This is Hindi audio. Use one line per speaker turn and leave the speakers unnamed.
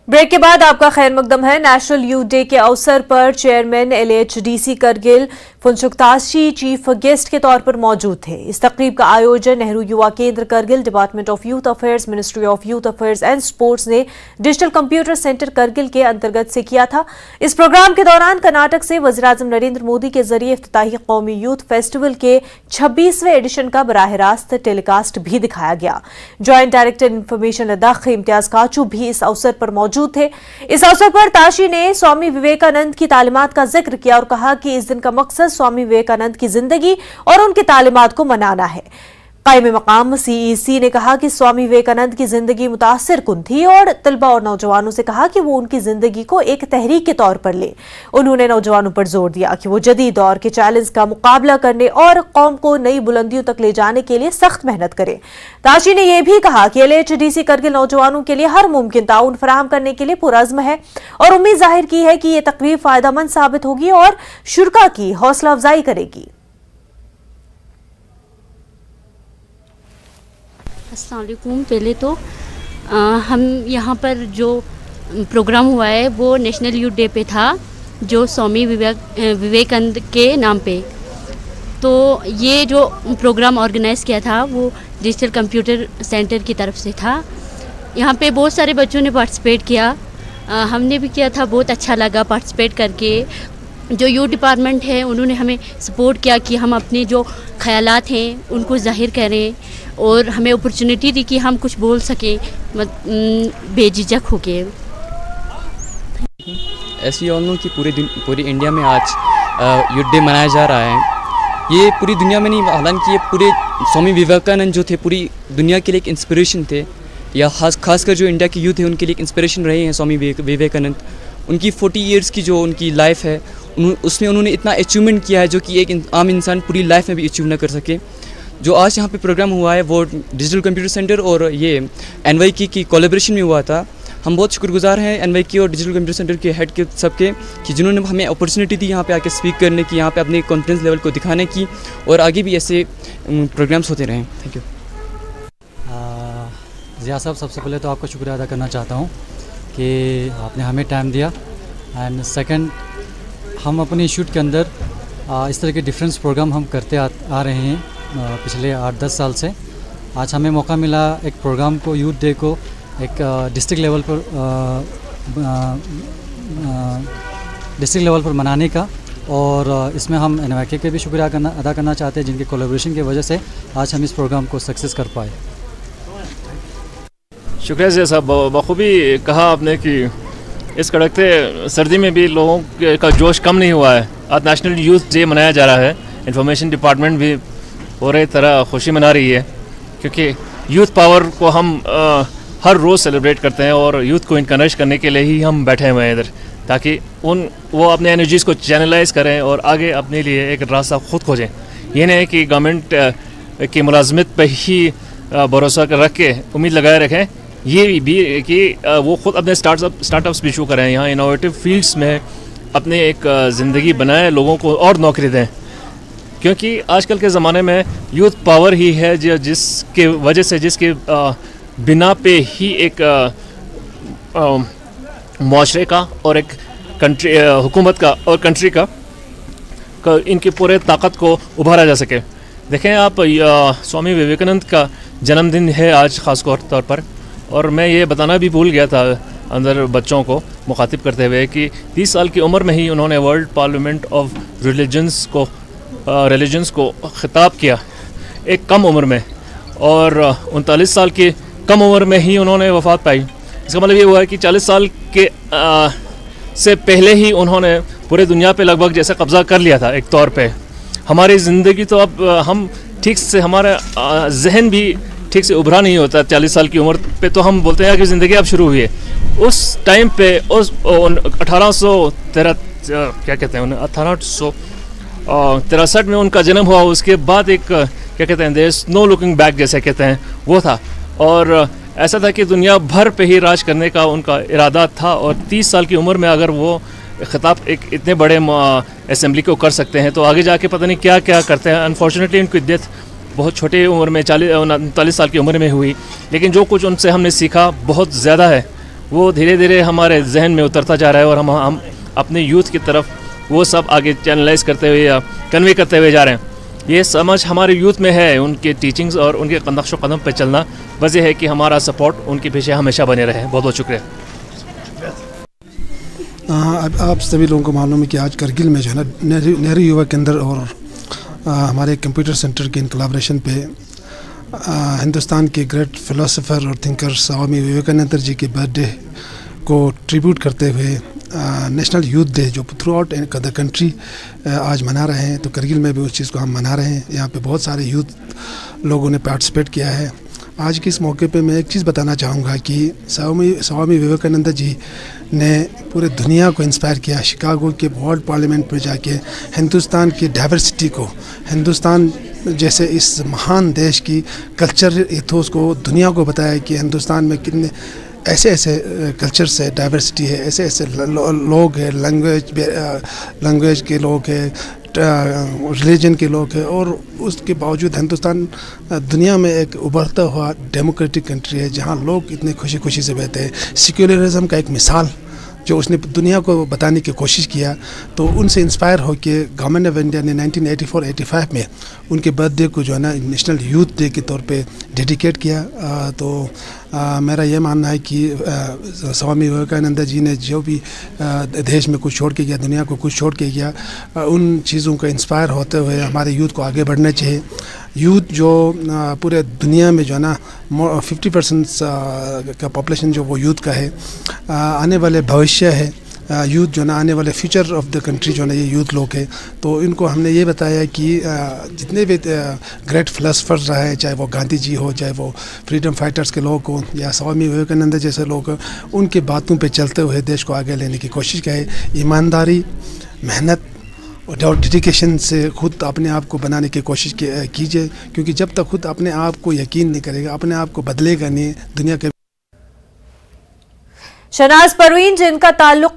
ब्रेक के बाद आपका खैर मकदम है। नेशनल यूथ डे के अवसर पर chairman LHDC Kargil Phunsuk Tashi chief guest के तौर पर मौजूद थे। इस तकरीब का आयोजन नेहरू युवा केंद्र Kargil, department of youth affairs, ministry of youth affairs and sports ने डिजिटल कंप्यूटर सेंटर करगिल के अंतर्गत से किया था। इस प्रोग्राम के दौरान कर्नाटक से वज़ीर-ए-आज़म नरेंद्र मोदी के जरिए इफ्तिताही कौमी यूथ फेस्टिवल के 26वें एडिशन का बराह रास्त टेलीकास्ट भी दिखाया गया। Joint director information Ladakh Imtiyaz Kachu भी इस अवसर पर मौजूद थे। इस अवसर पर ताशी ने स्वामी विवेकानंद की तालीमात का जिक्र किया और कहा कि इस दिन का मकसद स्वामी विवेकानंद की जिंदगी और उनकी तालीमात को मनाना है। कायम मकाम CEC ने कहा कि स्वामी विवेकानंद की जिंदगी मुतासिर कुन थी और तलबा और नौजवानों से कहा कि वो उनकी जिंदगी को एक तहरीक के तौर पर ले। उन्होंने नौजवानों पर जोर दिया कि वो जदीद दौर के चैलेंज का मुकाबला करने और कौम को नई बुलंदियों तक ले जाने के लिए सख्त मेहनत करें। ताशी ने यह भी कहा कि LHDC करगिल नौजवानों के लिए हर मुमकिन ताउन फराहम करने के लिए पुरअज़्म है और उम्मीद जाहिर की है कि ये तकरीब फायदेमंद साबित होगी और शुरका की हौसला अफजाई करेगी।
अस्सलाम वालेकुम। पहले तो हम यहाँ पर जो प्रोग्राम हुआ है वो नेशनल यूथ डे पे था, जो स्वामी विवेकानंद के नाम पे। तो ये जो प्रोग्राम ऑर्गेनाइज़ किया था वो डिजिटल कंप्यूटर सेंटर की तरफ से था। यहाँ पे बहुत सारे बच्चों ने पार्टिसिपेट किया, हमने भी किया था। बहुत अच्छा लगा पार्टिसिपेट करके। जो यूथ डिपार्टमेंट है उन्होंने हमें सपोर्ट किया कि हम अपने जो ख़यालात हैं उनको ज़ाहिर करें और हमें अपॉर्चुनिटी दी कि हम कुछ बोल सकें बेझिझक होके।
एस वी ऑल नो कि पूरी इंडिया में आज यूथ डे मनाया जा रहा है। ये पूरी दुनिया में नहीं, हालांकि ये पूरे स्वामी विवेकानंद जो थे पूरी दुनिया के लिए एक इंस्पिरेशन थे, या खासकर जो इंडिया के यूथ है उनके लिए एक इंस्पिरेशन रहे हैं स्वामी विवेकानंद। उनकी 40 ईयर्स की जो उनकी लाइफ है उसमें उन्होंने इतना अचीवमेंट किया है जो कि एक आम इंसान पूरी लाइफ में भी अचीव ना कर सके। जो आज यहाँ पे प्रोग्राम हुआ है वो डिजिटल कंप्यूटर सेंटर और ये NYK की कोलैबोरेशन में हुआ था। हम बहुत शुक्रगुजार हैं NYK और डिजिटल कंप्यूटर सेंटर के हेड के सबके कि जिन्होंने हमें अपॉर्चुनिटी दी यहाँ पे आके स्पीक करने की, यहाँ पे अपने कॉन्फिडेंस लेवल को दिखाने की, और आगे भी ऐसे प्रोग्राम्स होते रहें। Thank you.
ज़िया साहब, सबसे पहले तो आपका शुक्रिया अदा करना चाहता हूँ कि आपने हमें टाइम दिया। एंड सेकंड, हम अपने शूट के अंदर इस तरह के डिफरेंस प्रोग्राम हम करते आ रहे हैं पिछले 8-10 साल से। आज हमें मौका मिला एक प्रोग्राम को, यूथ डे को एक डिस्ट्रिक्ट लेवल पर मनाने का, और इसमें हम NYK के भी शुक्रिया अदा करना चाहते हैं जिनके कोलैबोरेशन की वजह से आज हम इस प्रोग्राम को सक्सेस कर पाए।
शुक्रिया ज़िया साहब, बखूबी कहा आपने कि इस कड़कते सर्दी में भी लोगों का जोश कम नहीं हुआ है। आज नेशनल यूथ डे मनाया जा रहा है। इंफॉर्मेशन डिपार्टमेंट भी पूरी तरह खुशी मना रही है क्योंकि यूथ पावर को हम हर रोज़ सेलिब्रेट करते हैं और यूथ को इनकरेज करने के लिए ही हम बैठे हुए हैं इधर, ताकि वो अपने एनर्जीज़ को चैनलाइज करें और आगे अपने लिए एक रास्ता खुद खोजें। ये नहीं है कि गवर्नमेंट की मुलाजमत पर ही भरोसा रख के उम्मीद लगाए रखें, ये भी कि वो ख़ुद अपने स्टार्टअप्स भी शुरू करें, यहाँ इनोवेटिव फील्ड्स में अपने एक ज़िंदगी बनाएं, लोगों को और नौकरी दें। क्योंकि आजकल के ज़माने में यूथ पावर ही है जिसके वजह से, जिसके बिना पे ही एक मुआशरे का और एक कंट्री, हुकूमत का और कंट्री का इनकी पूरे ताकत को उभारा जा सके। देखें आप, स्वामी विवेकानंद का जन्मदिन है आज ख़ास तौर पर, और मैं ये बताना भी भूल गया था अंदर बच्चों को मुखातिब करते हुए कि 30 साल की उम्र में ही उन्होंने वर्ल्ड पार्लियामेंट ऑफ रिलीजन्स को ख़िताब किया एक कम उम्र में, और 39 साल की कम उम्र में ही उन्होंने वफ़ात पाई। इसका मतलब ये हुआ है कि 40 साल के से पहले ही उन्होंने पूरे दुनिया पे लगभग जैसे कब्ज़ा कर लिया था एक तौर पे। हमारी ज़िंदगी तो अब हम ठीक से, हमारा जहन भी ठीक से उभरा नहीं होता। 40 साल की उम्र पे तो हम बोलते हैं कि ज़िंदगी अब शुरू हुई है। उस टाइम पे उस 1863 में उनका जन्म हुआ। उसके बाद एक क्या कहते हैं, there is no looking back जैसे कहते हैं, वो था। और ऐसा था कि दुनिया भर पे ही राज करने का उनका इरादा था, और 30 साल की उम्र में अगर वो ख़िताब एक इतने बड़े असेंबली को कर सकते हैं तो आगे जाके पता नहीं क्या क्या करते हैं। अनफॉर्चुनेटली उनकी डेथ बहुत छोटी उम्र में 39 साल की उम्र में हुई, लेकिन जो कुछ उनसे हमने सीखा बहुत ज़्यादा है। वो धीरे धीरे हमारे जहन में उतरता जा रहा है और हम अपने यूथ की तरफ वो सब आगे चैनलाइज करते हुए या कन्वे करते हुए जा रहे हैं। ये समझ हमारे यूथ में है, उनके टीचिंग्स और उनके नक्श कदम पर चलना। वजह है कि हमारा सपोर्ट उनके पीछे हमेशा बने रहे। बहुत बहुत शुक्रिया।
अब आप सभी लोगों को मालूम है कि आज करगिल में जो है ना नेहरू युवा केंद्र और हमारे कंप्यूटर सेंटर के इन कोलैबोरेशन पे हिंदुस्तान के ग्रेट फिलोसोफर और थिंकर स्वामी विवेकानंद जी के बर्थडे को ट्रिब्यूट करते हुए नेशनल यूथ डे जो थ्रू आउट द कंट्री आज मना रहे हैं, तो करगिल में भी उस चीज़ को हम मना रहे हैं। यहाँ पे बहुत सारे यूथ लोगों ने पार्टिसिपेट किया है। आज के इस मौके पे मैं एक चीज़ बताना चाहूँगा कि स्वामी विवेकानंद जी ने पूरे दुनिया को इंस्पायर किया। शिकागो के वर्ल्ड पार्लियामेंट में जाके हिंदुस्तान की डाइवर्सिटी को, हिंदुस्तान जैसे इस महान देश की कल्चर इथोस को दुनिया को बताया कि हिंदुस्तान में कितने ऐसे कल्चर से डाइवर्सिटी है, ऐसे लोग हैं, लैंग्वेज के लोग हैं, रिलीजन के लोग हैं, और उसके बावजूद हिंदुस्तान दुनिया में एक उभरता हुआ डेमोक्रेटिक कंट्री है जहाँ लोग इतने खुशी खुशी से रहते हैं। सेक्युलरिज्म का एक मिसाल जो उसने दुनिया को बताने की कोशिश किया, तो उनसे इंस्पायर होकर गवर्नमेंट ऑफ इंडिया ने 1984-85 में उनके बर्थडे को जो है ना नेशनल यूथ डे के तौर पे डेडिकेट किया। तो मेरा ये मानना है कि स्वामी विवेकानंद जी ने जो भी देश में कुछ छोड़ के गया, दुनिया को कुछ छोड़ के गया, उन चीज़ों का इंस्पायर होते हुए हमारे यूथ को आगे बढ़ना चाहिए। यूथ जो पूरे दुनिया में जो है ना 50% का पॉपुलेशन जो वो यूथ का है, आने वाले भविष्य है, यूथ जो ना आने वाले फ्यूचर ऑफ द कंट्री जो ना ये यूथ लोग हैं। तो इनको हमने ये बताया कि जितने भी ग्रेट फिलोसफर्स रहे, चाहे वो गांधी जी हो, चाहे वो फ्रीडम फाइटर्स के लोग हों, या स्वामी विवेकानंद जैसे लोग हों, उनकी बातों पे चलते हुए देश को आगे लेने की कोशिश करें। ईमानदारी, मेहनत और डेडिकेशन से खुद अपने आप को बनाने की कोशिश कीजिए, क्योंकि जब तक खुद अपने आप को यकीन नहीं करेगा, अपने आप को बदलेगा नहीं, दुनिया के।
शहनाज परवीन जिनका ताल्लुक